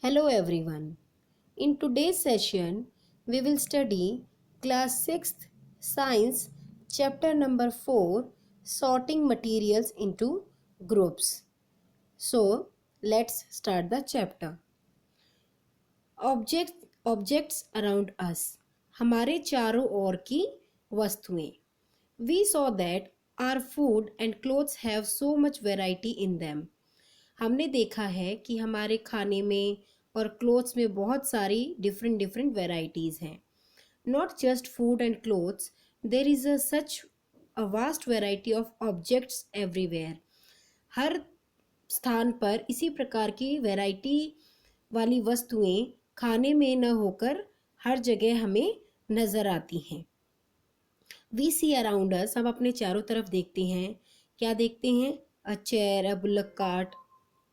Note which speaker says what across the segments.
Speaker 1: Hello everyone. In today's session, we will study class 6th science chapter number 4 sorting materials into groups. So, let's start the chapter. Objects around us. हमारे चारों ओर की वस्तुएं. We saw that our food and clothes have so much variety in them. हमने देखा है कि हमारे खाने में और क्लोथ्स में बहुत सारी डिफरेंट डिफरेंट वेराइटीज़ हैं. Not just food and clothes, there is a such a vast variety of objects everywhere. हर स्थान पर इसी प्रकार की वैरायटी वाली वस्तुएं खाने में न होकर हर जगह हमें नज़र आती हैं. वी सी अराउंड अस, हम अपने चारों तरफ देखते हैं. क्या देखते हैं? A chair, a bullock cart,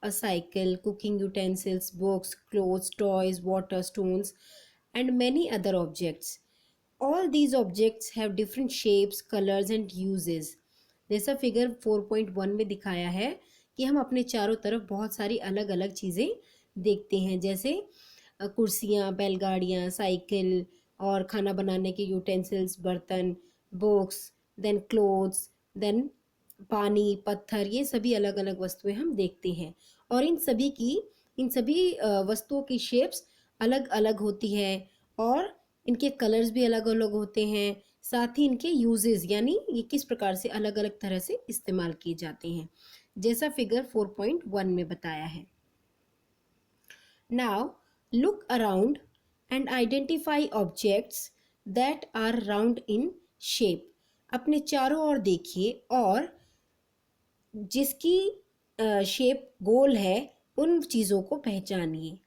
Speaker 1: a cycle, cooking utensils, books, clothes, toys, water, stones, and many other objects. All these objects have different shapes, colors, and uses. जैसा फिगर 4.1 में दिखाया है कि हम अपने चारों तरफ बहुत सारी अलग अलग चीज़ें देखते हैं, जैसे कुर्सियाँ, बैलगाड़ियाँ, साइकिल और खाना बनाने के यूटेंसिल्स, बर्तन, बुक्स, देन क्लोथ्स, देन पानी, पत्थर, ये सभी अलग अलग वस्तुएं हम देखते हैं. और इन सभी वस्तुओं की शेप्स अलग अलग होती है और इनके कलर्स भी अलग अलग होते हैं. साथ ही इनके यूजेस, यानी ये किस प्रकार से अलग अलग तरह से इस्तेमाल किए जाते हैं, जैसा फिगर 4.1 में बताया है. Now look around and identify objects that are round in shape. अपने चारों ओर देखिए और जिसकी शेप गोल है उन चीज़ों को पहचानिए.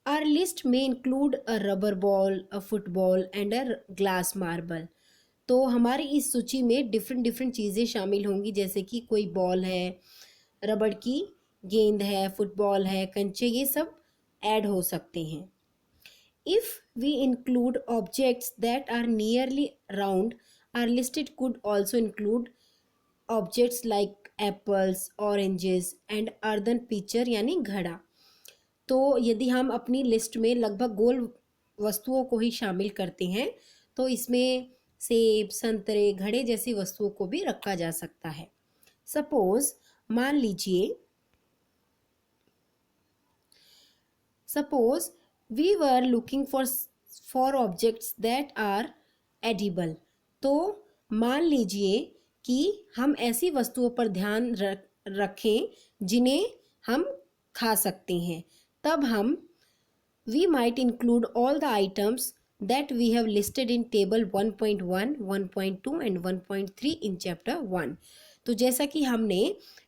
Speaker 1: आर लिस्ट में include a rubber ball, a football and a glass marble. तो हमारी इस सूची में डिफरेंट डिफरेंट चीज़ें शामिल होंगी, जैसे कि कोई बॉल है, रबड़ की गेंद है, फुटबॉल है, कंचे, ये सब ऐड हो सकते हैं. If we include objects that are nearly round, are listed could also include objects like apples, oranges and earthen pitcher, यानी घड़ा. तो यदि हम अपनी लिस्ट में लगभग गोल वस्तुओं को ही शामिल करते हैं तो इसमें सेब, संतरे, घड़े जैसी वस्तुओं को भी रखा जा सकता है. सपोज मान लीजिए suppose we were looking for objects that are edible. तो मान लीजिए कि हम ऐसी वस्तुओं पर ध्यान रखें जिन्हें हम खा सकते हैं. तब हम we might include all the items that we have listed in table 1.1, 1.2 and 1.3 in chapter 1. तो जैसा कि हमने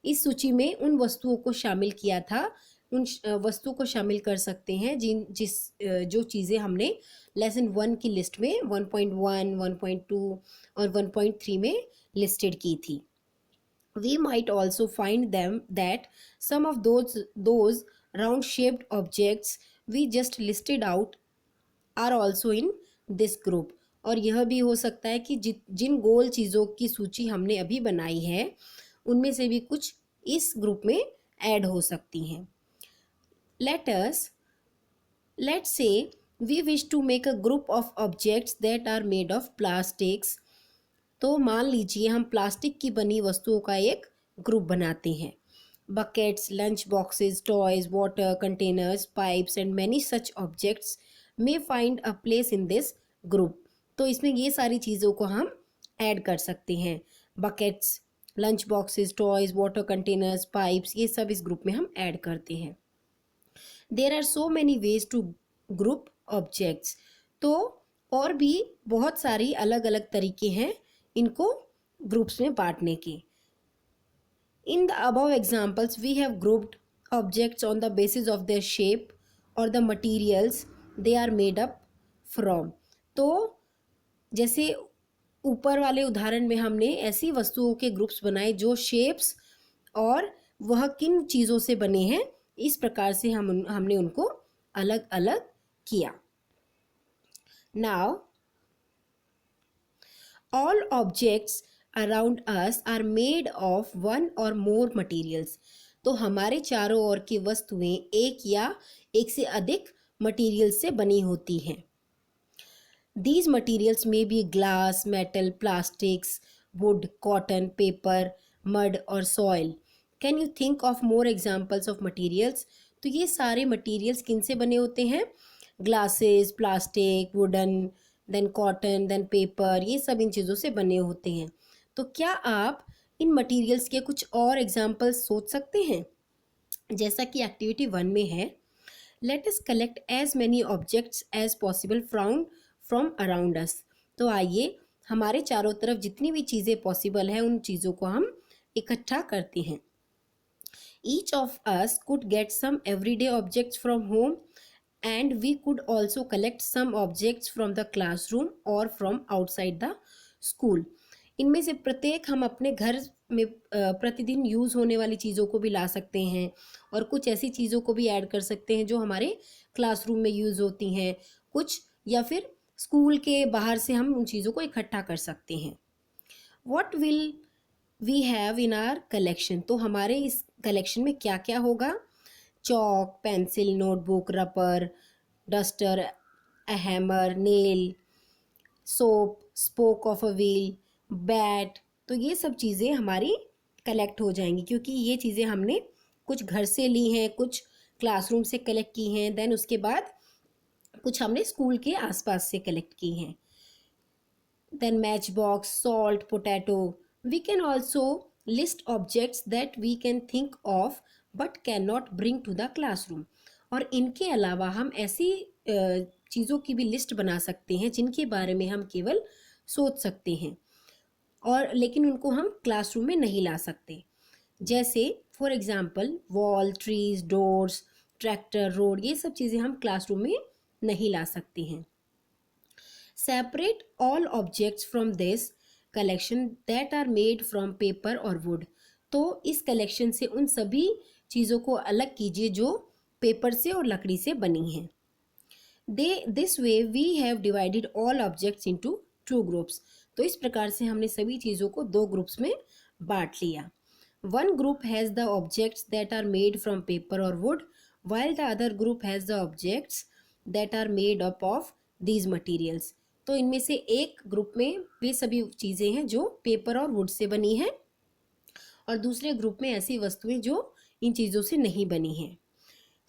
Speaker 1: इस सूची में उन वस्तुओं को शामिल किया था, उन वस्तुओं को शामिल कर सकते हैं जो चीज़ें हमने लेसन 1 की लिस्ट में 1.1, 1.2 और 1.3 में लिस्टेड की थी. We might also find them that some of those round shaped objects we just listed out are also in this group. और यह भी हो सकता है कि जिन गोल चीज़ों की सूची हमने अभी बनाई है उनमें से भी कुछ इस ग्रुप में ऐड हो सकती हैं. Let's say we wish to make a group of objects that are made of plastics. तो मान लीजिए हम प्लास्टिक की बनी वस्तुओं का एक ग्रुप बनाते हैं. Buckets, lunch boxes, toys, water containers, pipes and many such objects may find a place in this group. तो इसमें ये सारी चीज़ों को हम ऐड कर सकते हैं. Buckets, lunch boxes, toys, water containers, pipes, ये सब इस ग्रुप में हम ऐड करते हैं. There are so many ways to group objects. तो और भी बहुत सारी अलग अलग तरीके हैं इनको ग्रुप्स में बांटने के. In the above examples we have grouped objects on the basis of their shape और the materials they are made up from. तो जैसे ऊपर वाले उदाहरण में हमने ऐसी वस्तुओं के ग्रुप्स बनाए जो शेप्स और वह किन चीज़ों से बने हैं, इस प्रकार से हमने उनको अलग अलग किया. Now all objects around us are made of one or more materials. तो हमारे चारों ओर की वस्तुएं एक या एक से अधिक मटेरियल से बनी होती हैं। These materials may be glass, metal, plastics, wood, cotton, paper, mud और soil. Can you think of more examples of materials? तो ये सारे materials किन से बने होते हैं? Glasses, plastic, wooden, then cotton, then paper, ये सब इन चीज़ों से बने होते हैं। तो क्या आप इन मटेरियल्स के कुछ और एग्जाम्पल्स सोच सकते हैं? जैसा कि एक्टिविटी 1 में है, let us collect as many objects as possible from around us. तो आइए हमारे चारों तरफ जितनी भी चीज़ें पॉसिबल है उन चीज़ों को हम इकट्ठा करते हैं। Each of us could get some everyday objects from home and we could also collect some objects from the classroom और फ्रॉम आउटसाइड द स्कूल। इनमें से प्रत्येक हम अपने घर में प्रतिदिन यूज़ होने वाली चीज़ों को भी ला सकते हैं और कुछ ऐसी चीज़ों को भी ऐड कर सकते हैं जो हमारे क्लासरूम में यूज़ होती हैं कुछ, या फिर स्कूल के बाहर से हम उन चीज़ों को इकट्ठा कर सकते हैं। What will we have in our collection? तो हमारे इस कलेक्शन में क्या क्या होगा? Chalk, pencil, notebook, rubber, duster, a hammer, nail, soap, spoke of a wheel, bat. तो ये सब चीज़ें हमारी कलेक्ट हो जाएंगी क्योंकि ये चीज़ें हमने कुछ घर से ली हैं, कुछ क्लासरूम से कलेक्ट की हैं, देन उसके बाद कुछ हमने स्कूल के आसपास से कलेक्ट की हैं। Then match box, salt, potato. We can also list objects that we can think of but can not bring to the classroom. और इनके अलावा हम ऐसी चीज़ों की भी लिस्ट बना सकते हैं जिनके बारे में हम केवल सोच सकते हैं और लेकिन उनको हम क्लासरूम में नहीं ला सकते। जैसे for example wall, trees, doors, tractor, road, ये सब चीज़ें हम क्लासरूम में नहीं ला सकते हैं। Separate all objects from this collection that are made from paper और वुड। तो इस कलेक्शन से उन सभी चीज़ों को अलग कीजिए जो पेपर से और लकड़ी से बनी हैं। This way we have divided all objects into 2 groups. तो इस प्रकार से हमने सभी चीज़ों को 2 ग्रुप्स में बांट लिया। One group has the objects that are made from paper or wood, while the other group has the objects that are made up of these materials. तो इनमें से एक ग्रुप में वे सभी चीज़ें हैं जो पेपर और वुड से बनी हैं और दूसरे ग्रुप में ऐसी वस्तुएं जो इन चीज़ों से नहीं बनी हैं।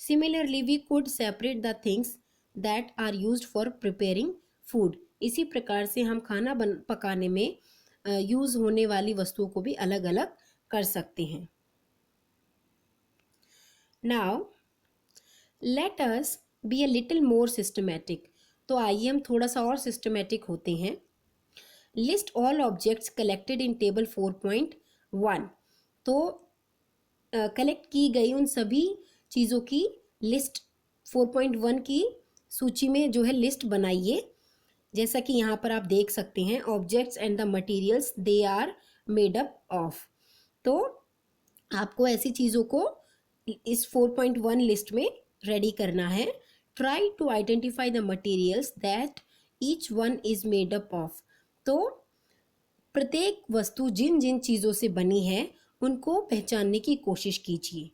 Speaker 1: Similarly, we could separate the things that are used for preparing food. इसी प्रकार से हम खाना पकाने में यूज़ होने वाली वस्तुओं को भी अलग अलग कर सकते हैं। Now, let us be a little more systematic. तो आइए हम थोड़ा सा और सिस्टमेटिक होते हैं। List all objects collected in table 4.1. तो कलेक्ट की गई उन सभी चीज़ों की लिस्ट 4.1 की सूची में जो है लिस्ट बनाइए। जैसा कि यहाँ पर आप देख सकते हैं, objects and the materials they are made up of. तो आपको ऐसी चीज़ों को इस 4.1 लिस्ट में रेडी करना है। Try to identify the materials that each one is made up of. तो प्रत्येक वस्तु जिन जिन चीज़ों से बनी है उनको पहचानने की कोशिश कीजिए।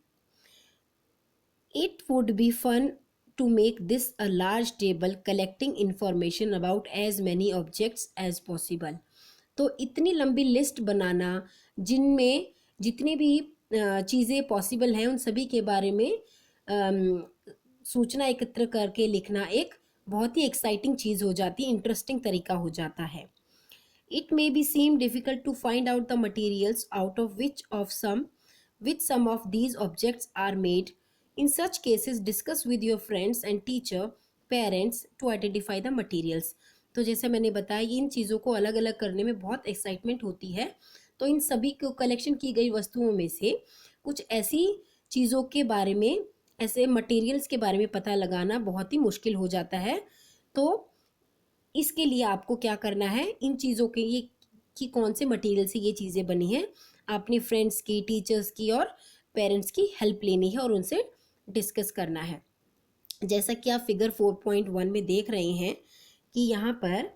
Speaker 1: It would be fun to make this a large table collecting information about as many objects as possible. तो इतनी लंबी लिस्ट बनाना जिनमें जितनी भी चीज़ें पॉसिबल हैं उन सभी के बारे में सूचना एकत्र करके लिखना एक बहुत ही एक्साइटिंग चीज़ हो जाती है, इंटरेस्टिंग तरीका हो जाता है। It may be seem difficult to find out the materials out of which some of these objects are made. In such cases, discuss with your friends and teacher, parents to identify the materials. तो जैसे मैंने बताया इन चीज़ों को अलग अलग करने में बहुत एक्साइटमेंट होती है। तो इन सभी को कलेक्शन की गई वस्तुओं में से कुछ ऐसी चीज़ों के बारे में, ऐसे मटेरियल्स के बारे में पता लगाना बहुत ही मुश्किल हो जाता है। तो इसके लिए आपको क्या करना है, इन चीज़ों के ये कि कौन से मटेरियल से ये चीज़ें बनी हैं, अपने फ्रेंड्स की, टीचर्स की और पेरेंट्स की हेल्प लेनी है और उनसे डिस्कस करना है। जैसा कि आप फिगर 4.1 में देख रहे हैं कि यहाँ पर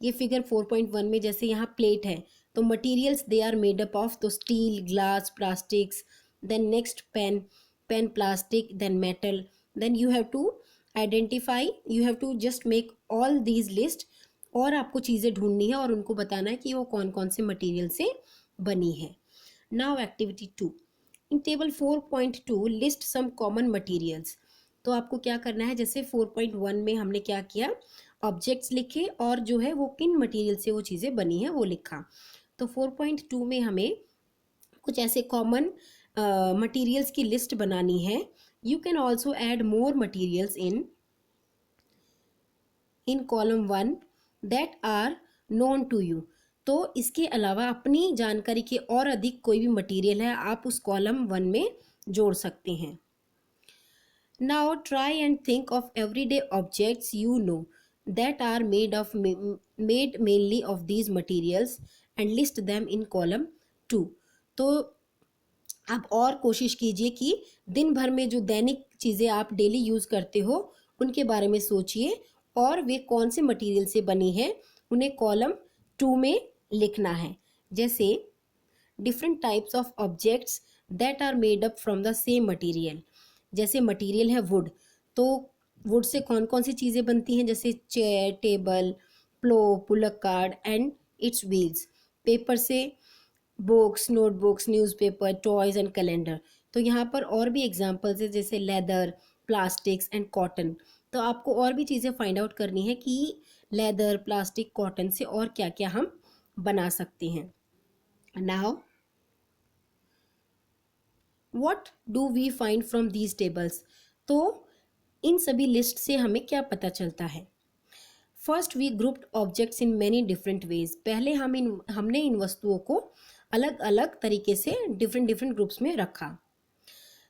Speaker 1: ये फिगर 4.1 में जैसे यहाँ प्लेट है तो materials they are made up of, तो steel, glass, plastics, then next pen plastic, then metal. Then you have to identify, you have to just make all these list, और आपको चीज़ें ढूंढनी है और उनको बताना है कि वो कौन कौन से मटेरियल से बनी है. Now activity 2. In table 4.2 list some common materials. तो आपको क्या करना है, जैसे 4.1 में हमने क्या किया, ऑब्जेक्ट्स लिखे और जो है वो किन मटेरियल से वो चीज़ें बनी है वो लिखा. तो 4.2 में हमें कुछ ऐसे कॉमन मटेरियल्स की लिस्ट बनानी है. You can also add more materials in column 1 that are known to you. तो इसके अलावा अपनी जानकारी के और अधिक कोई भी मटेरियल है आप उस कॉलम 1 में जोड़ सकते हैं. Now try and think of everyday objects you know that are made mainly of these materials and list them in column 2. तो आप और कोशिश कीजिए कि दिन भर में जो दैनिक चीज़ें आप डेली यूज़ करते हो उनके बारे में सोचिए और वे कौन से मटेरियल से बनी है उन्हें कॉलम 2 में लिखना है. जैसे different types of objects that are made up from the same material. जैसे मटेरियल है वुड, तो वुड से कौन कौन सी चीज़ें बनती हैं, जैसे chair, table, plough, bullock cart and its wheels. Paper से books, notebooks, newspaper, toys and calendar. तो यहाँ पर और भी एग्जांपल्स है जैसे लेदर, प्लास्टिक्स एंड कॉटन. तो आपको और भी चीज़ें फाइंड आउट करनी है कि लेदर, प्लास्टिक, कॉटन से और क्या क्या हम बना सकते हैं. Now what do we find from these tables. तो इन सभी लिस्ट से हमें क्या पता चलता है. First we grouped objects in many different ways. पहले हमने इन वस्तुओं को अलग अलग तरीके से डिफरेंट डिफरेंट ग्रुप्स में रखा.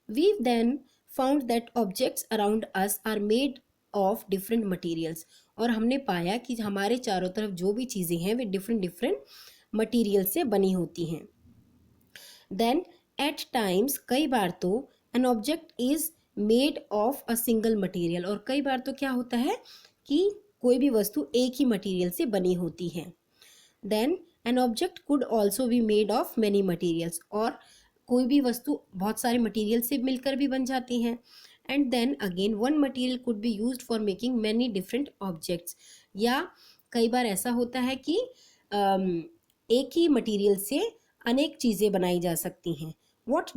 Speaker 1: We then found that objects around us are made of different materials. और हमने पाया कि हमारे चारों तरफ जो भी चीज़ें हैं वे डिफरेंट डिफरेंट मटेरियल से बनी होती हैं. देन एट टाइम्स, कई बार तो an object is made of a single material. और कई बार तो क्या होता है कि कोई भी वस्तु एक ही मटेरियल से बनी होती है. Then an object could also be made of many materials. और कोई भी वस्तु बहुत सारे मटेरियल से मिलकर भी बन जाती हैं. And then again one material could be used for making many different objects. या कई बार ऐसा होता है कि एक ही मटेरियल से अनेक चीज़ें बनाई जा सकती हैं. what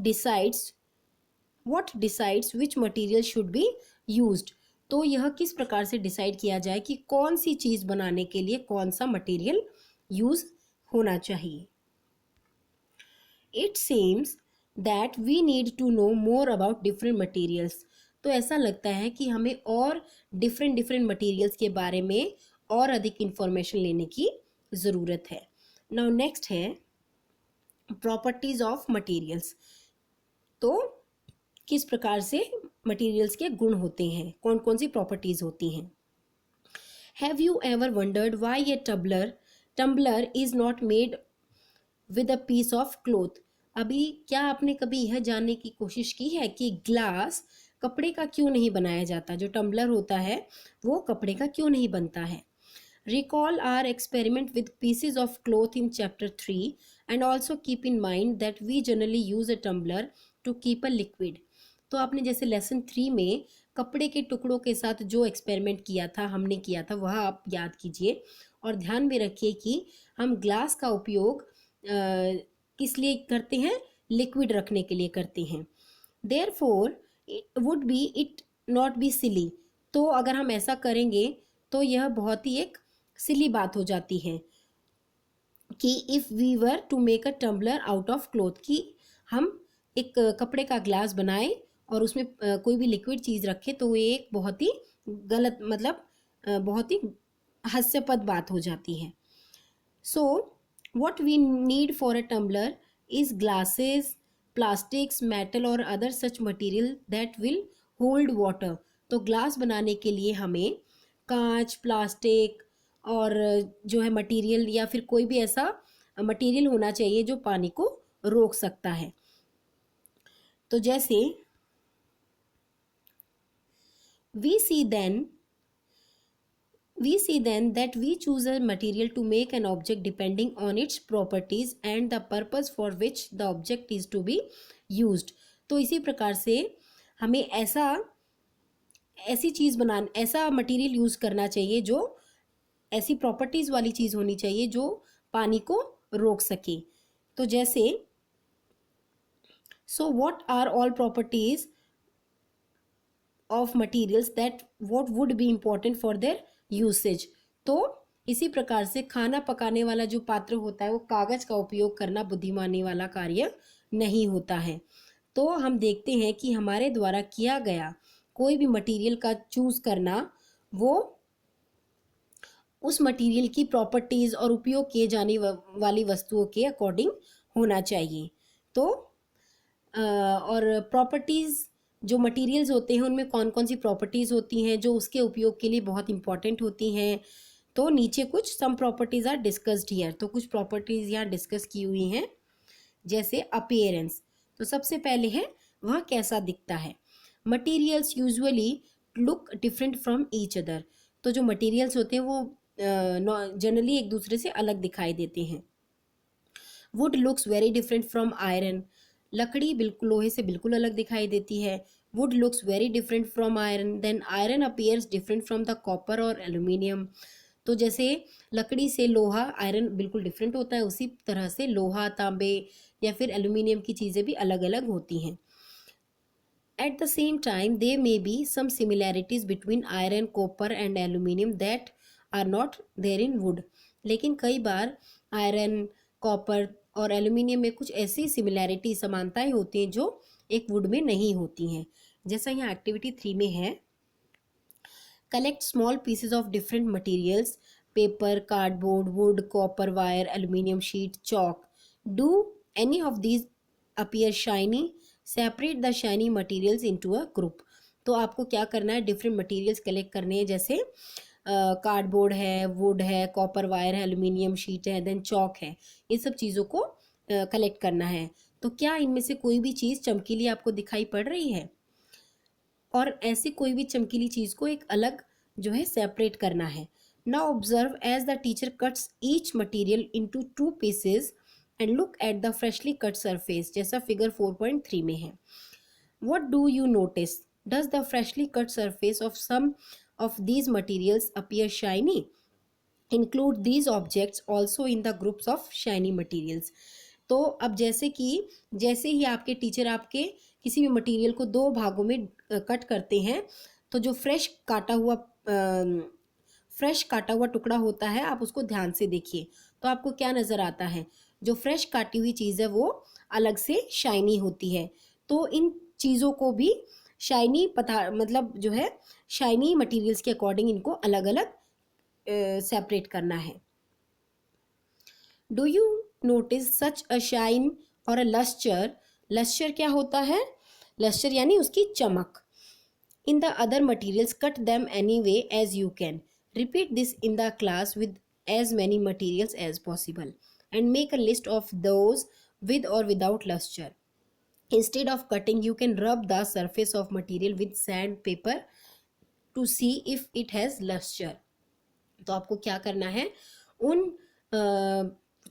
Speaker 1: decides which material should be used. तो यह किस प्रकार से डिसाइड किया जाए कि कौन सी चीज़ बनाने के लिए कौन सा मटेरियल यूज होना चाहिए. It seems that we need to know more about different materials. तो ऐसा लगता है कि हमें और डिफरेंट डिफरेंट मटेरियल्स के बारे में और अधिक इंफॉर्मेशन लेने की ज़रूरत है. नाउ नेक्स्ट है प्रॉपर्टीज ऑफ मटेरियल्स. तो किस प्रकार से मटेरियल्स के गुण होते हैं, कौन कौन सी प्रॉपर्टीज होती हैं. Have you ever wondered why a tumbler is not made with a piece of cloth. अभी क्या आपने कभी यह जानने की कोशिश की है कि ग्लास कपड़े का क्यों नहीं बनाया जाता, जो टम्बलर होता है वो कपड़े का क्यों नहीं बनता है. Recall our experiment with pieces of cloth in chapter 3 and also keep in mind that we generally use a tumbler to keep a liquid. तो आपने जैसे लेसन 3 में कपड़े के टुकड़ों के साथ जो एक्सपेरिमेंट किया था, हमने किया था, वह आप याद कीजिए और ध्यान में रखिए कि हम ग्लास का उपयोग किस लिए करते हैं, लिक्विड रखने के लिए करते हैं. Therefore would be it not be silly. तो अगर हम ऐसा करेंगे तो यह बहुत ही एक सिली बात हो जाती है कि if we were to make a tumbler out of cloth, कि हम एक कपड़े का ग्लास बनाए और उसमें कोई भी लिक्विड चीज़ रखे, तो वो एक बहुत ही गलत, मतलब बहुत ही हास्यास्पद बात हो जाती है. So what we need for a tumbler is glasses, plastics, metal और other such material that will hold water. तो ग्लास बनाने के लिए हमें कांच, प्लास्टिक और जो है मटेरियल या फिर कोई भी ऐसा मटेरियल होना चाहिए जो पानी को रोक सकता है. तो जैसे we see then We see then that we choose a material to make an object depending on its properties and the purpose for which the object is to be used. तो इसी प्रकार से हमें ऐसी चीज़ ऐसा मटेरियल यूज़ करना चाहिए जो ऐसी प्रॉपर्टीज़ वाली चीज़ होनी चाहिए जो पानी को रोक सके। तो जैसे so what are all properties of materials that what would be important for their usage. तो इसी प्रकार से खाना पकाने वाला जो पात्र होता है वो कागज़ का उपयोग करना बुद्धिमानी वाला कार्य नहीं होता है। तो हम देखते हैं कि हमारे द्वारा किया गया कोई भी मटेरियल का चूज़ करना वो उस मटेरियल की प्रॉपर्टीज़ और उपयोग किए जाने वाली वस्तुओं के अकॉर्डिंग होना चाहिए। तो और प्रॉपर्टीज़ जो मटेरियल्स होते हैं उनमें कौन कौन सी प्रॉपर्टीज़ होती हैं जो उसके उपयोग के लिए बहुत इंपॉर्टेंट होती हैं। तो नीचे कुछ सम प्रॉपर्टीज़ आर डिस्कस्ड हियर। तो कुछ प्रॉपर्टीज़ यहाँ डिस्कस की हुई हैं, जैसे अपीयरेंस। तो सबसे पहले है वह कैसा दिखता है। Materials usually look different from each other. तो जो मटेरियल्स होते हैं वो जनरली एक दूसरे से अलग दिखाई देते हैं। Wood looks very different from iron. लकड़ी बिल्कुल लोहे से बिल्कुल अलग दिखाई देती है। Wood looks very different from iron. Then iron appears different from the copper और एल्यूमिनियम। तो जैसे लकड़ी से लोहा आयरन बिल्कुल डिफरेंट होता है, उसी तरह से लोहा, तांबे या फिर एल्यूमिनियम की चीज़ें भी अलग अलग होती हैं। At the same time, there may be some similarities between iron, copper and aluminium that are not there in wood. लेकिन कई बार आयरन, कॉपर और एल्यूमिनियम में कुछ ऐसी सिमिलैरिटी समानताएं होती हैं जो एक वुड में नहीं होती हैं। जैसा यहाँ एक्टिविटी 3 में है, collect small pieces of different materials, paper, cardboard, would, copper wire, aluminium sheet, chalk. Do any of these appear shiny? Separate the shiny materials into a group. तो आपको क्या करना है, डिफरेंट मटेरियल्स कलेक्ट करने हैं, जैसे कार्डबोर्ड है, would है, कॉपर वायर है, एल्यूमिनियम शीट है, देन चॉक है. ये सब चीज़ों को कलेक्ट करना है. तो क्या इनमें से कोई भी चीज़ चमकीली आपको दिखाई पड़ रही है? और ऐसी कोई भी चमकीली चीज़ को एक अलग जो है सेपरेट करना है. Now observe as the teacher cuts each material into 2 pieces and look at the freshly cut surface, जैसा फिगर 4.3 में है. What do you notice? Does the freshly cut surface of some of these materials appear shiny? Include these objects also in the groups of shiny materials. तो अब जैसे ही आपके teacher आपके किसी भी मटेरियल को 2 भागों में कट करते हैं, तो जो फ्रेश काटा हुआ टुकड़ा होता है, आप उसको ध्यान से देखिए. तो आपको क्या नज़र आता है? जो फ्रेश काटी हुई चीज़ है वो अलग से शाइनी होती है. तो इन चीज़ों को भी शाइनी मतलब जो है शाइनी मटेरियल्स के अकॉर्डिंग इनको अलग अलग सेपरेट करना है. Do you notice such a shine और अ लस्चर? लस्चर क्या होता है? लस्चर यानी उसकी चमक. In the other materials cut them any way as you can. Repeat this in the class with as many materials as possible and make a list of those with or without luster. Instead of cutting, you can rub the surface of material with sandpaper to see if it has luster. तो आपको क्या करना है, उन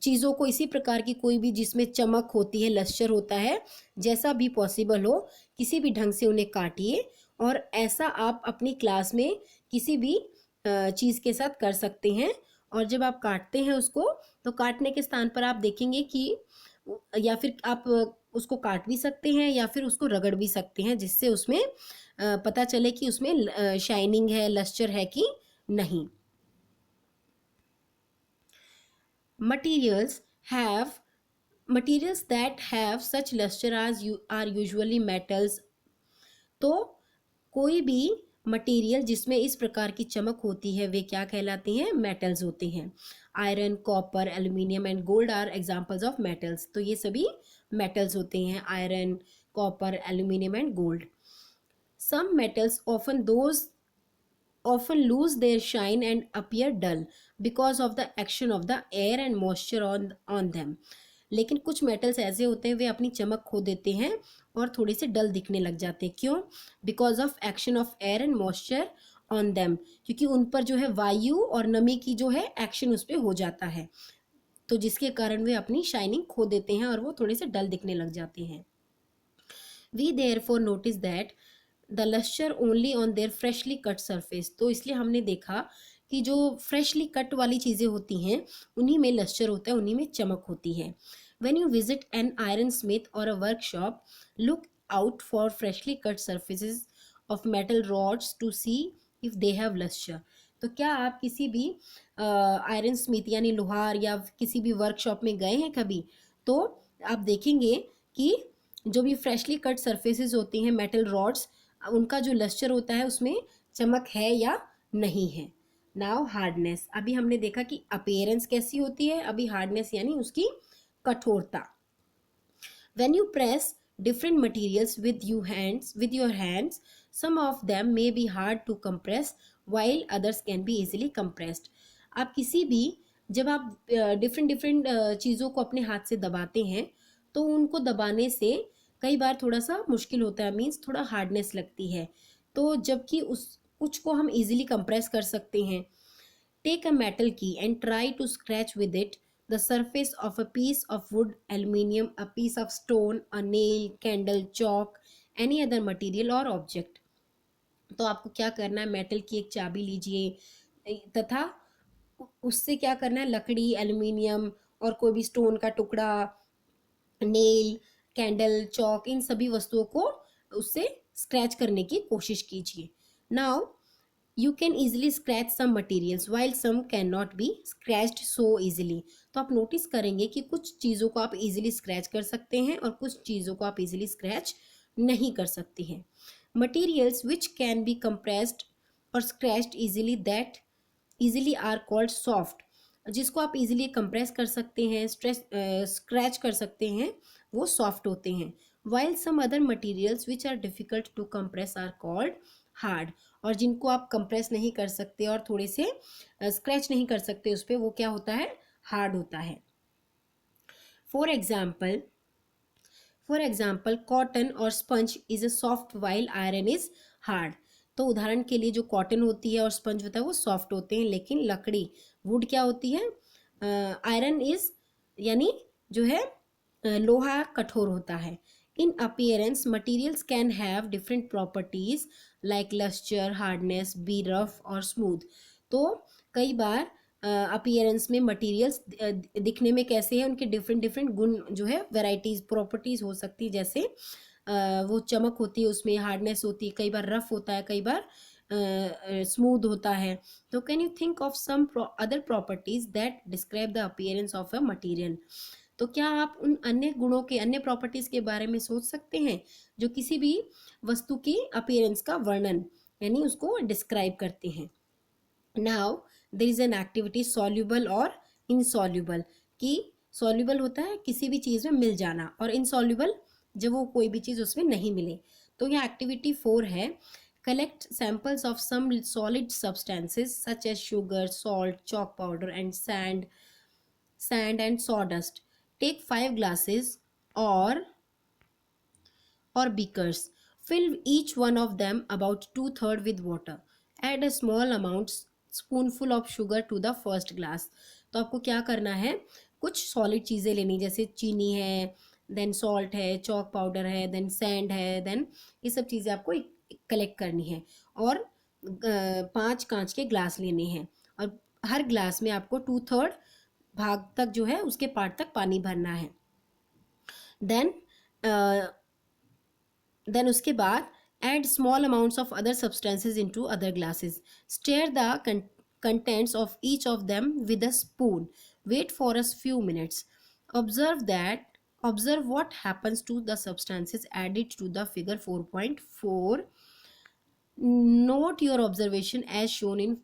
Speaker 1: चीज़ों को इसी प्रकार की कोई भी जिसमें चमक होती है, लस्टर होता है, जैसा भी पॉसिबल हो किसी भी ढंग से उन्हें काटिए. और ऐसा आप अपनी क्लास में किसी भी चीज़ के साथ कर सकते हैं. और जब आप काटते हैं उसको, तो काटने के स्थान पर आप देखेंगे कि या फिर आप उसको काट भी सकते हैं या फिर उसको रगड़ भी सकते हैं, जिससे उसमें पता चले कि उसमें शाइनिंग है, लस्टर है कि नहीं. Materials that have such luster are usually metals. तो कोई भी मटेरियल जिसमें इस प्रकार की चमक होती है वे क्या कहलाती हैं? मेटल्स होते हैं. Iron, copper, aluminium and gold are examples of metals. तो ये सभी मेटल्स होते हैं, iron, copper, aluminium and gold. Some metals often lose their shine and appear dull because of the action of the air and moisture on them. लेकिन कुछ metals ऐसे होते हैं वे अपनी चमक खो देते हैं और थोड़े से डल दिखने लग जाते हैं. क्यों? Because of action of air and moisture on them, क्योंकि उन पर जो है वायु और नमी की जो है एक्शन उस पर हो जाता है, तो जिसके कारण वे अपनी शाइनिंग खो देते हैं और वो थोड़े से डल दिखने लग जाते हैं। We therefore notice that the lustre only on their freshly cut surface, तो इसलिए हमने देखा कि जो फ्रेशली कट वाली चीज़ें होती हैं उन्हीं में लस्चर होता है, उन्हीं में चमक होती है। When you visit an iron smith और a workshop, look out for freshly cut surfaces of metal rods to see if they have lustre. तो क्या आप किसी भी आयरन स्मिथ यानी लोहार या किसी भी वर्कशॉप में गए हैं कभी, तो आप देखेंगे कि जो भी फ्रेशली कट सरफेसेस होती हैं मेटल रॉड्स, उनका जो लस्चर होता है उसमें चमक है या नहीं है। नाउ हार्डनेस, अभी हमने देखा कि अपीयरेंस कैसी होती है, अभी हार्डनेस यानी उसकी कठोरता। When you press different materials with your hands, some of them may be hard to compress while others can be easily compressed. आप किसी भी जब आप डिफरेंट डिफरेंट चीज़ों को अपने हाथ से दबाते हैं तो उनको दबाने से कई बार थोड़ा सा मुश्किल होता है, मीन्स थोड़ा हार्डनेस लगती है, तो जबकि उस कुछ को हम इजीली कंप्रेस कर सकते हैं। Take a metal key and try to scratch with it the surface of a piece of wood, aluminium, a piece of stone, a nail, candle, chalk, any other material or object. तो आपको क्या करना है, metal की एक चाबी लीजिए तथा उससे क्या करना है, लकड़ी, एल्यूमिनियम और कोई भी स्टोन का टुकड़ा, नेल, कैंडल, चौक, इन सभी वस्तुओं को उससे स्क्रैच करने की कोशिश कीजिए। Now you can easily scratch some materials while some cannot be scratched so easily। तो आप नोटिस करेंगे कि कुछ चीज़ों को आप इजीली स्क्रैच कर सकते हैं और कुछ चीज़ों को आप इजीली स्क्रैच नहीं कर सकते हैं। materials which can be compressed or scratched easily that easily are called soft, जिसको आप इजीली कंप्रेस कर सकते हैं, स्क्रैच कर सकते हैं, वो सॉफ्ट होते हैं। while some other materials which are difficult to compress are called hard, और जिनको आप कंप्रेस नहीं कर सकते और थोड़े से स्क्रैच नहीं कर सकते उस पर, वो क्या होता है, हार्ड होता है। फॉर एग्जाम्पल कॉटन और sponge is a soft while iron is hard. तो उदाहरण के लिए जो कॉटन होती है और स्पंज होता है वो सॉफ्ट होते हैं, लेकिन लकड़ी वुड क्या होती है, आयरन इज यानी जो है लोहा कठोर होता है। इन appearance materials can have different properties like lustre, hardness, B rough और स्मूथ। तो कई बार अपीयरेंस में मटेरियल्स दिखने में कैसे हैं, उनके डिफरेंट डिफरेंट गुण जो है वेराइटीज प्रॉपर्टीज हो सकती है, जैसे वो चमक होती है, उसमें हार्डनेस होती है, कई बार रफ होता है, कई बार स्मूथ होता है। तो can you think of some other properties that describe the appearance of a material. तो क्या आप उन अन्य गुणों के, अन्य प्रॉपर्टीज के बारे में सोच सकते हैं जो किसी भी वस्तु की अपीयरेंस का वर्णन यानी उसको डिस्क्राइब करते हैं। Now there is an activity soluble और इनसॉल्यूबल, कि सॉल्यूबल होता है किसी भी चीज़ में मिल जाना और इनसॉल्यूबल जब वो कोई भी चीज़ उसमें नहीं मिले। तो यह एक्टिविटी 4 है, collect samples of some solid substances such as sugar, salt, chalk powder and sand and sawdust. Take 5 glasses or beakers. Fill each one of them about 2/3 with water. Add a small amount spoonful of sugar to the first glass. तो आपको क्या करना है, कुछ solid चीज़ें लेनी, जैसे चीनी है, देन सॉल्ट है, चॉक पाउडर है, देन सैंड है, देन ये सब चीज़ें आपको कलेक्ट करनी है और 5 कांच के ग्लास लेने हैं और हर ग्लास में आपको 2/3 भाग तक जो है उसके पार्ट तक पानी भरना है। देन उसके बाद add small amounts of other substances into other glasses. Stir the contents of each of them with a spoon. Wait for a few minutes. Observe what happens to the substances added to the figure 4.4. Note your observation as shown in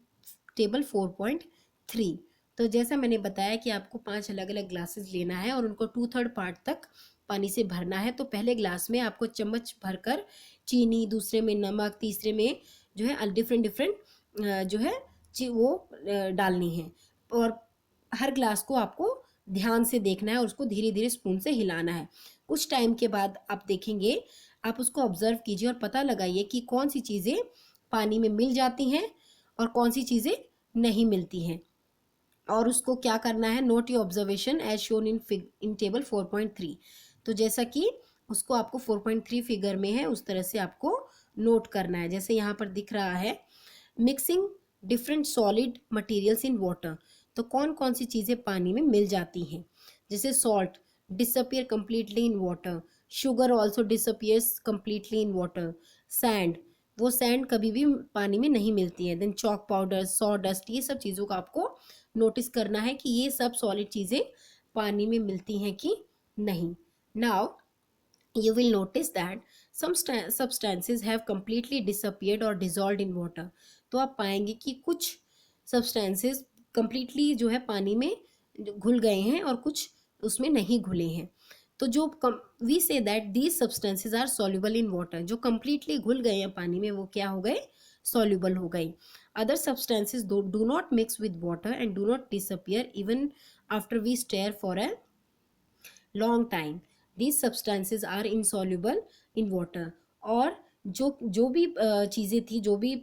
Speaker 1: table 4.3. तो जैसा मैंने बताया कि आपको 5 अलग अलग glasses लेना है और उनको 2/3 पार्ट तक पानी से भरना है। तो पहले ग्लास में आपको चम्मच भरकर चीनी, दूसरे में नमक, तीसरे में जो है डिफरेंट डिफरेंट जो है वो डालनी है और हर ग्लास को आपको ध्यान से देखना है और उसको धीरे धीरे स्पून से हिलाना है। कुछ टाइम के बाद आप देखेंगे, आप उसको ऑब्जर्व कीजिए और पता लगाइए कि कौन सी चीज़ें पानी में मिल जाती हैं और कौन सी चीज़ें नहीं मिलती हैं, और उसको क्या करना है, note your observation as shown in table 4.3। तो जैसा कि उसको आपको 4.3 फिगर में है उस तरह से आपको नोट करना है। जैसे यहाँ पर दिख रहा है, mixing different solid materials in water. तो कौन कौन सी चीज़ें पानी में मिल जाती हैं, जैसे salt disappear completely in water, sugar also disappears completely in water, sand वो सैंड कभी भी पानी में नहीं मिलती है, then chalk powder, sawdust, ये सब चीज़ों का आपको नोटिस करना है कि ये सब सॉलिड चीज़ें पानी में मिलती हैं कि नहीं। Now you will notice that some substances have completely disappeared or dissolved in water। तो आप पाएंगे कि कुछ substances completely जो है पानी में घुल गए हैं और कुछ उसमें नहीं घुले हैं। तो जो we say that these substances are soluble in water, जो completely घुल गए हैं पानी में वो क्या हो गए, soluble हो गए। other substances do not mix with water and do not disappear even after we stare for a long time। these substances are insoluble in water। और जो जो भी चीज़ें थी, जो भी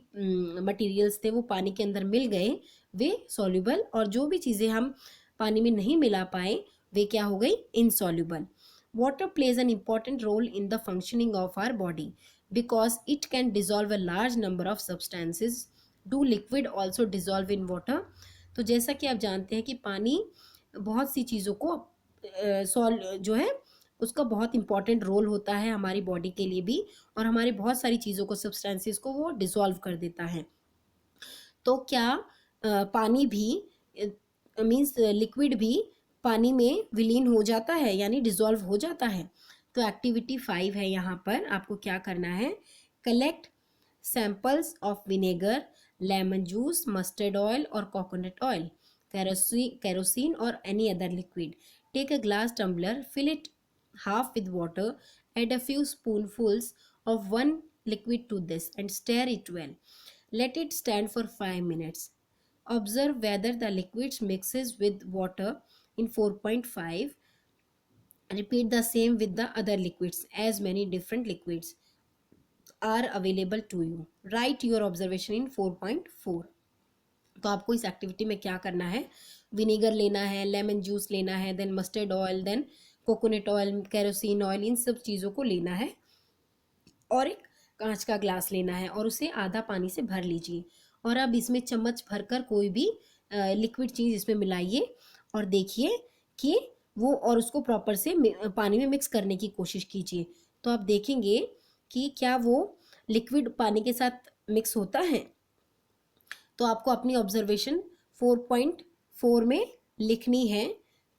Speaker 1: मटेरियल्स थे वो पानी के अंदर मिल गए, वे soluble, और जो भी चीज़ें हम पानी में नहीं मिला पाए वे क्या हो गई, insoluble। water plays an important role in the functioning of our body because it can dissolve a large number of substances। do liquid also dissolve in water? तो जैसा कि आप जानते हैं कि पानी बहुत सी चीज़ों को जो है उसका बहुत इंपॉर्टेंट रोल होता है हमारी बॉडी के लिए भी, और हमारी बहुत सारी चीज़ों को, सब्सटेंसेस को वो डिसॉल्व कर देता है। तो क्या पानी भी मीन्स लिक्विड भी पानी में विलीन हो जाता है, यानी डिसॉल्व हो जाता है? तो एक्टिविटी 5 है, यहाँ पर आपको क्या करना है, collect samples of vinegar, lemon juice, mustard oil और coconut oil, kerosene or any other liquid। Take a glass tumbler, fill it half with water, add a few spoonfuls of one liquid to this and stir it well। Let it stand for 5 minutes। Observe whether the liquid mixes with water in 4.5। Repeat the same with the other liquids, as many different liquids are available to you। Write your observation in 4.4। तो आपको इस activity में क्या करना है, vinegar लेना है, lemon juice लेना है, then mustard oil, then coconut oil, kerosene oil, इन सब चीज़ों को लेना है और एक कांच का ग्लास लेना है और उसे आधा पानी से भर लीजिए। और अब इसमें चम्मच भरकर कोई भी लिक्विड चीज़ इसमें मिलाइए और देखिए कि वो, और उसको प्रॉपर से पानी में मिक्स करने की कोशिश कीजिए। तो आप देखेंगे कि क्या वो लिक्विड पानी के साथ मिक्स होता है। तो आपको अपनी ऑब्जर्वेशन 4.4 में लिखनी है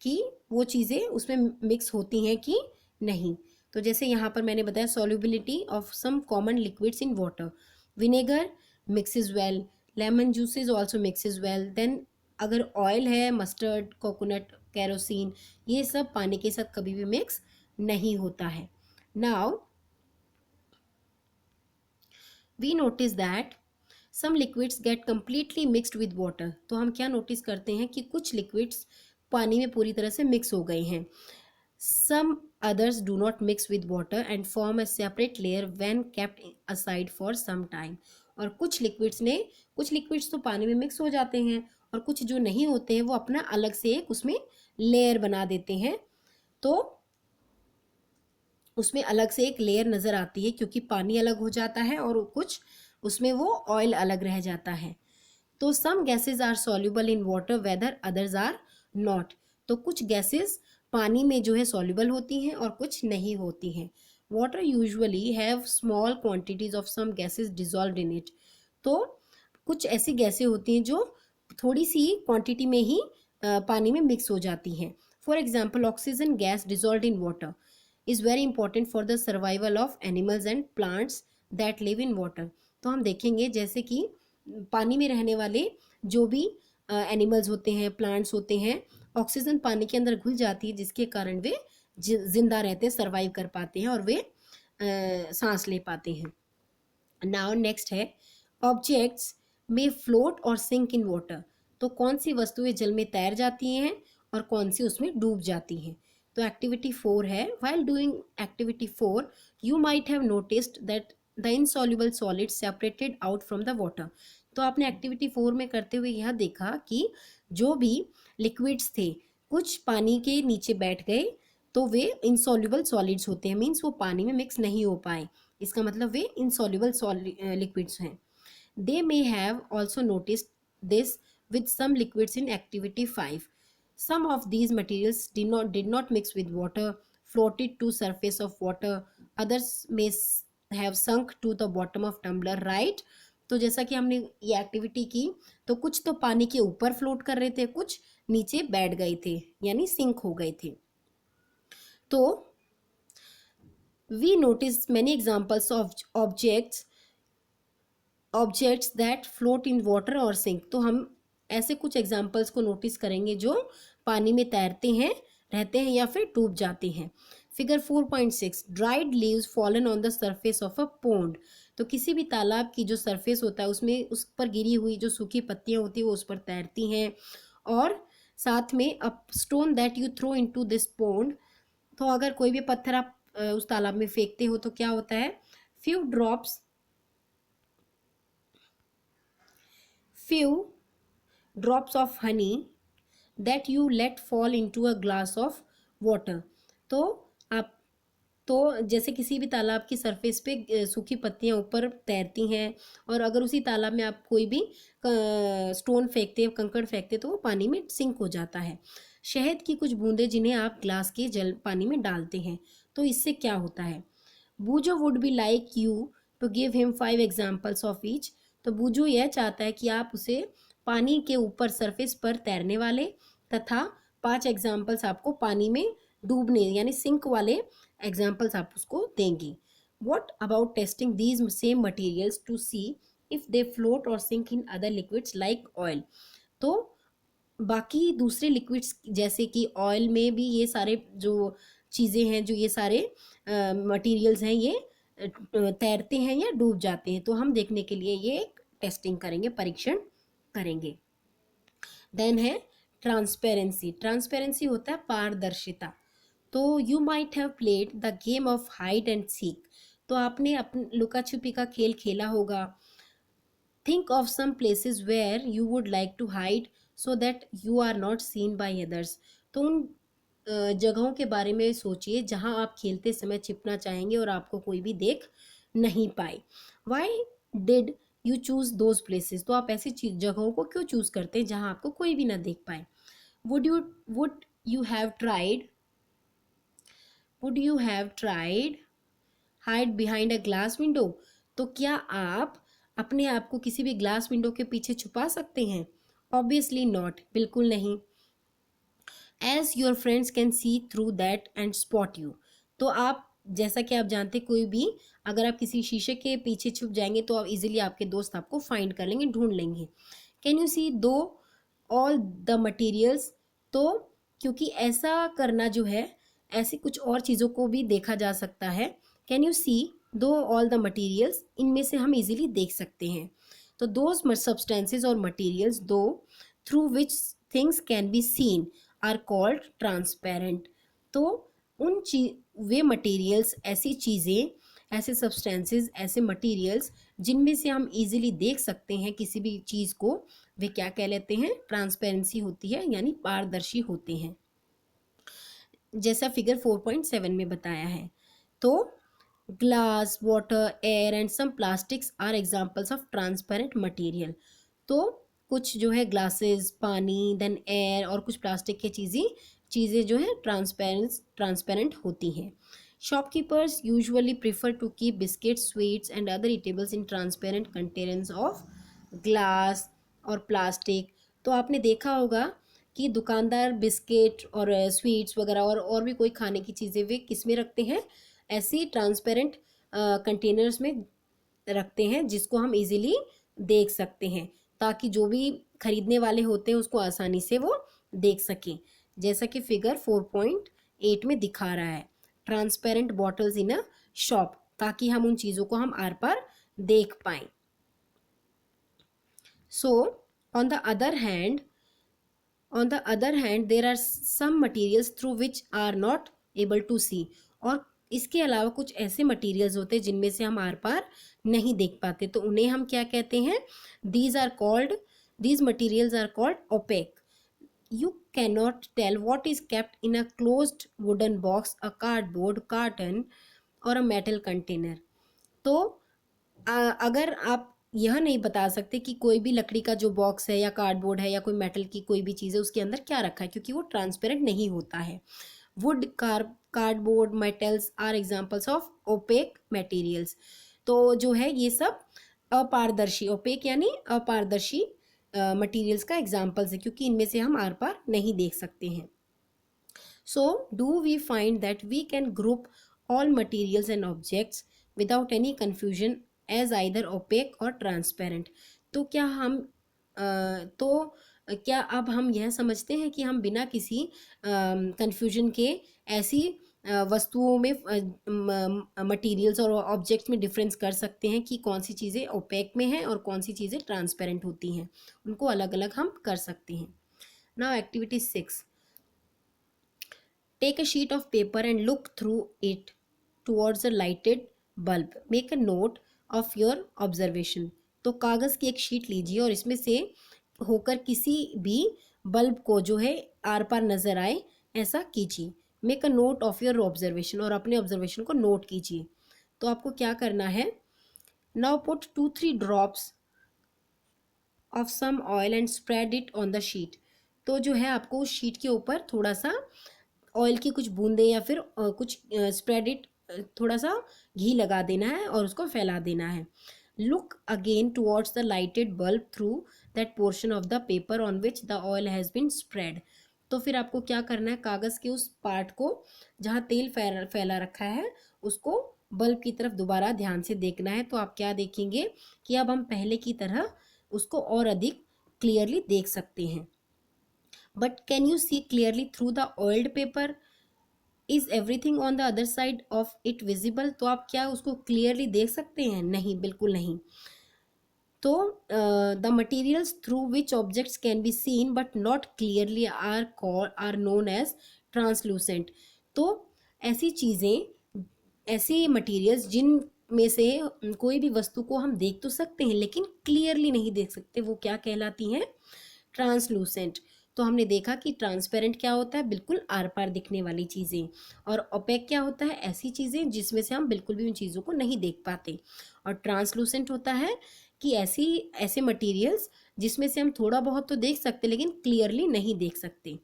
Speaker 1: कि वो चीज़ें उसमें मिक्स होती हैं कि नहीं। तो जैसे यहाँ पर मैंने बताया, solubility of some common liquids in water, vinegar mixes well, lemon juices also mixes well, then अगर ऑयल है, मस्टर्ड, कोकोनट, केरोसिन, ये सब पानी के साथ कभी भी मिक्स नहीं होता है। Now we notice that some liquids get completely mixed with water. तो हम क्या नोटिस करते हैं कि कुछ लिक्विड्स पानी में पूरी तरह से मिक्स हो गए हैं। Some others do not mix with water and form a separate layer when kept aside for some time. और कुछ लिक्विड्स तो पानी में मिक्स हो जाते हैं और कुछ जो नहीं होते हैं वो अपना अलग से एक उसमें लेयर बना देते हैं। तो उसमें अलग से एक लेयर नज़र आती है क्योंकि पानी अलग हो जाता है और कुछ उसमें वो ऑयल अलग रह जाता है। तो some gases are soluble in water whether others are not. तो कुछ गैसेज पानी में जो है सॉल्युबल होती हैं और कुछ नहीं होती हैं। Water usually have small quantities of some gases dissolve in it. तो कुछ ऐसी गैसें होती हैं जो थोड़ी सी क्वांटिटी में ही पानी में मिक्स हो जाती हैं। For example, oxygen gas dissolve in water is very important for the survival of animals and plants that live in water. तो हम देखेंगे जैसे कि पानी में रहने वाले जो भी एनिमल्स होते हैं, प्लांट्स होते हैं, ऑक्सीजन पानी के अंदर घुल जाती है जिसके कारण वे जिंदा रहते हैं, सर्वाइव कर पाते हैं और वे सांस ले पाते हैं। नाउ नेक्स्ट है, ऑब्जेक्ट्स में फ्लोट और सिंक इन वाटर। तो कौन सी वस्तुएं जल में तैर जाती हैं और कौन सी उसमें डूब जाती हैं। तो एक्टिविटी 4 है, while doing activity 4 you might have noticed that the insoluble solid separated out from the water. तो आपने एक्टिविटी 4 में करते हुए यह देखा कि जो भी लिक्विड्स थे कुछ पानी के नीचे बैठ गए तो वे इनसॉल्युबल सॉलिड्स होते हैं, मीन्स वो पानी में मिक्स नहीं हो पाए, इसका मतलब वे इनसॉल्युबल लिक्विड्स हैं। They may have also noticed this with some liquids in activity 5. Some of these materials did not mix with water, floated to surface of water. Others may have sunk to the bottom of tumbler, right? तो जैसा कि हमने ये activity की तो कुछ तो पानी के ऊपर फ्लोट कर रहे थे, कुछ नीचे बैठ गए थे यानी सिंक हो गए थे। तो we notice many examples of objects that float in water और सिंक। तो हम ऐसे कुछ एग्जाम्पल्स को नोटिस करेंगे जो पानी में तैरते हैं, रहते हैं या फिर डूब जाते हैं। Figure 4.6 dried leaves fallen on the surface of a pond. तो किसी भी तालाब की जो सरफेस होता है उसमें उस पर गिरी हुई जो सूखी पत्तियां होती है वो उस पर तैरती हैं। और साथ में a stone that you throw into this pond. तो अगर कोई भी पत्थर आप उस तालाब में फेंकते हो तो क्या होता है, few drops of honey that you let fall into a glass of water. तो आप तो जैसे किसी भी तालाब की सरफेस पे सूखी पत्तियां ऊपर तैरती हैं और अगर उसी तालाब में आप कोई भी स्टोन फेंकते हैं, कंकड़ फेंकते तो वो पानी में सिंक हो जाता है। शहद की कुछ बूंदें जिन्हें आप ग्लास के जल पानी में डालते हैं तो इससे क्या होता है। Boojho would be like you to give him 5 examples of each. तो बूजो यह चाहता है कि आप उसे पानी के ऊपर सरफेस पर तैरने वाले तथा 5 एग्जाम्पल्स आपको पानी में डूबने यानी सिंक वाले एग्जाम्पल्स आप उसको देंगे। What about testing these same materials to see if they float और sink in other liquids like oil. तो बाकी दूसरे लिक्विड्स जैसे कि ऑयल में भी ये सारे जो चीज़ें हैं, जो ये सारे मटेरियल्स हैं, ये तैरते हैं या डूब जाते हैं। तो हम देखने के लिए ये टेस्टिंग करेंगे, परीक्षण करेंगे। देन है ट्रांसपेरेंसी। ट्रांसपेरेंसी होता है पारदर्शिता। तो you might have played the game of hide and seek. तो आपने अपने लुका छुपी का खेल खेला होगा। Think of some places where you would like to hide so that you are not seen by others. तो उन जगहों के बारे में सोचिए जहां आप खेलते समय छिपना चाहेंगे और आपको कोई भी देख नहीं पाए। Why did you choose those places. तो आप ऐसी जगहों को क्यों चूज करते हैं जहां आपको कोई भी ना देख पाए। Would you have tried would you have tried hide behind a glass window. तो क्या आप अपने आप को किसी भी ग्लास विंडो के पीछे छुपा सकते हैं। ऑब्वियसली नॉट, बिल्कुल नहीं। As your friends can see through that and spot you. तो आप जैसा कि आप जानते कोई भी अगर आप किसी शीशे के पीछे छुप जाएंगे तो आप इजीली आपके दोस्त आपको फाइंड कर लेंगे, ढूंढ लेंगे। कैन यू सी दो ऑल द मटीरियल्स। तो क्योंकि ऐसा करना जो है, ऐसी कुछ और चीज़ों को भी देखा जा सकता है। कैन यू सी दो ऑल द मटीरियल्स, इनमें से हम इजीली देख सकते हैं। तो दोज सब्सटेंसेज और मटीरियल्स दो through which things can be seen are called transparent. तो वे मटेरियल्स, ऐसी चीज़ें, ऐसे सब्सटेंसेस, ऐसे मटेरियल्स जिनमें से हम इजीली देख सकते हैं किसी भी चीज़ को, वे क्या कहलाते हैं, ट्रांसपेरेंसी होती है यानी पारदर्शी होते हैं, जैसा फिगर 4.7 में बताया है। तो glass, water, air and some plastics are examples of transparent material. तो कुछ जो है ग्लासेस, पानी, देन एयर और कुछ प्लास्टिक की चीज़ें जो है ट्रांसपेरेंट होती हैं। Shopkeepers usually prefer to keep biscuits, sweets and other eatables in transparent containers of glass or plastic. तो आपने देखा होगा कि दुकानदार बिस्किट और स्वीट्स वगैरह और भी कोई खाने की चीज़ें वे किस में रखते हैं, ऐसी ट्रांसपेरेंट कंटेनर्स में रखते हैं जिसको हम इजीली देख सकते हैं ताकि जो भी खरीदने वाले होते हैं उसको आसानी से वो देख सकें, जैसा कि फिगर 4.8 में दिखा रहा है। ट्रांसपेरेंट बॉटल्स इन अ शॉप, ताकि हम उन चीज़ों को हम आर पार देख पाएं। So on the other hand there are some materials through which are not able to see। और इसके अलावा कुछ ऐसे मटेरियल्स होते हैं जिनमें से हम आर पार नहीं देख पाते, तो उन्हें हम क्या कहते हैं? These materials are called opaque. You cannot tell what is kept in a closed wooden box, a cardboard, carton or a metal container. तो अगर आप यह नहीं बता सकते कि कोई भी लकड़ी का जो बॉक्स है या कार्डबोर्ड है या कोई मेटल की कोई भी चीज़ है उसके अंदर क्या रखा है, क्योंकि वो ट्रांसपेरेंट नहीं होता है. Wood, cardboard, metals are examples of opaque materials. तो जो है ये सब अपारदर्शी, ओपेक यानी अपारदर्शी मटेरियल्स का एग्जाम्पल्स है, क्योंकि इनमें से हम आर पार नहीं देख सकते हैं. So do we find that we can group all materials and objects without any confusion as either opaque or transparent. तो क्या अब हम यह समझते हैं कि हम बिना किसी कन्फ्यूजन के ऐसी वस्तुओं में मटेरियल्स और ऑब्जेक्ट्स में डिफरेंस कर सकते हैं कि कौन सी चीज़ें ओपेक में हैं और कौन सी चीज़ें ट्रांसपेरेंट होती हैं, उनको अलग अलग हम कर सकते हैं. Now activity 6. Take a sheet of paper and look through it towards a lighted bulb. Make a note of your observation. तो कागज़ की एक शीट लीजिए और इसमें से होकर किसी भी बल्ब को जो है आर पार नज़र आए ऐसा कीजिए. Make a note of your observation, और अपने ऑब्जर्वेशन को नोट कीजिए. तो आपको क्या करना है? Now put 2-3 drops of some oil and spread it on the sheet. तो जो है आपको उस शीट के ऊपर थोड़ा सा ऑयल की कुछ बूंदे या फिर कुछ स्प्रेड इट, थोड़ा सा घी लगा देना है और उसको फैला देना है. Look again towards the lighted bulb through that portion of the paper on which the oil has been spread. तो फिर आपको क्या करना है? कागज़ के उस पार्ट को जहाँ तेल फैला रखा है उसको बल्ब की तरफ दोबारा ध्यान से देखना है. तो आप क्या देखेंगे कि अब हम पहले की तरह उसको और अधिक क्लियरली देख सकते हैं. But can you see clearly through the oiled paper? Is everything on the other side of it visible? तो आप क्या उसको क्लियरली देख सकते हैं? नहीं, बिल्कुल नहीं. तो the materials through which objects can be seen but not clearly are known as translucent. तो ऐसी चीज़ें, ऐसी मटीरियल्स जिन में से कोई भी वस्तु को हम देख तो सकते हैं लेकिन क्लियरली नहीं देख सकते, वो क्या कहलाती हैं? ट्रांसलूसेंट. तो हमने देखा कि ट्रांसपेरेंट क्या होता है? बिल्कुल आर पार दिखने वाली चीज़ें. और ओपेक क्या होता है? ऐसी चीज़ें जिसमें से हम बिल्कुल भी उन चीज़ों को नहीं देख पाते. और ट्रांसलूसेंट होता है कि ऐसे मटेरियल्स जिसमें से हम थोड़ा बहुत तो देख सकते लेकिन क्लियरली नहीं देख सकते.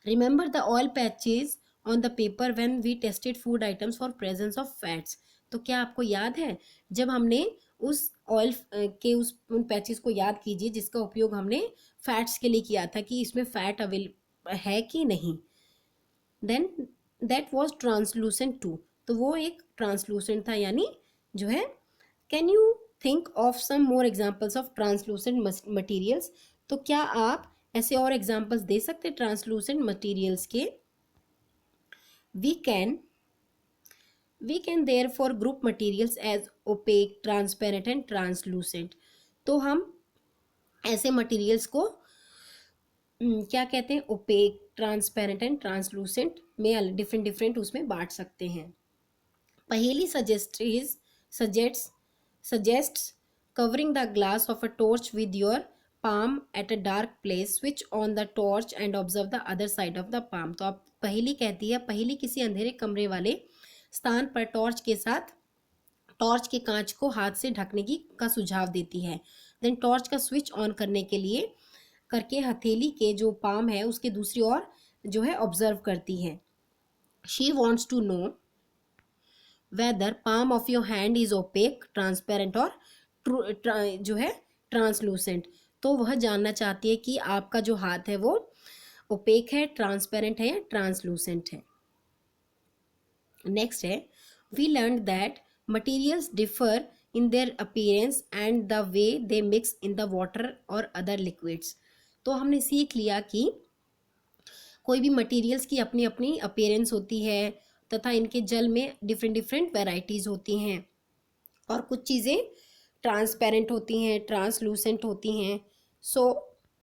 Speaker 1: Remember the oil patches on the paper when we tested food items for presence of fats. तो क्या आपको याद है जब हमने उस ऑयल के उन पैचेस को याद कीजिए जिसका उपयोग हमने फैट्स के लिए किया था कि इसमें फैट अवेलेबल है कि नहीं. Then that was translucent too. तो वो एक ट्रांसलूसेंट था, यानी जो है. Can you think of some more examples of translucent materials? तो क्या आप ऐसे और एग्जाम्पल्स दे सकते ट्रांसलूसेंट मटीरियल्स के? We can therefore group materials as opaque, transparent and translucent. तो हम ऐसे मटेरियल्स को क्या कहते हैं? ओपेक, ट्रांसपेरेंट एंड ट्रांसलूसेंट में डिफरेंट उसमें बांट सकते हैं. पहेली suggests covering the glass of a torch with your palm at a dark place. Switch on the torch and observe the other side of the palm. तो आप पहेली कहती है, पहेली किसी अंधेरे कमरे वाले स्थान पर टॉर्च के कांच को हाथ से ढकने का सुझाव देती है. देन टॉर्च का स्विच ऑन करके हथेली के जो पाम है उसके दूसरी ओर जो है ऑब्जर्व करती है. She wants to know whether palm of your hand is opaque, transparent और जो है ट्रांसलूसेंट. तो वह जानना चाहती है कि आपका जो हाथ है वो ओपेक है, ट्रांसपेरेंट है या ट्रांसलूसेंट है. नेक्स्ट है, we learn that materials differ in their appearance and the way they mix in the water or other liquids. तो हमने सीख लिया कि कोई भी मटेरियल्स की अपनी अपनी अपीयरेंस होती है तथा इनके जल में डिफरेंट वेराइटीज़ होती हैं, और कुछ चीज़ें ट्रांसपेरेंट होती हैं, ट्रांसलूसेंट होती हैं. सो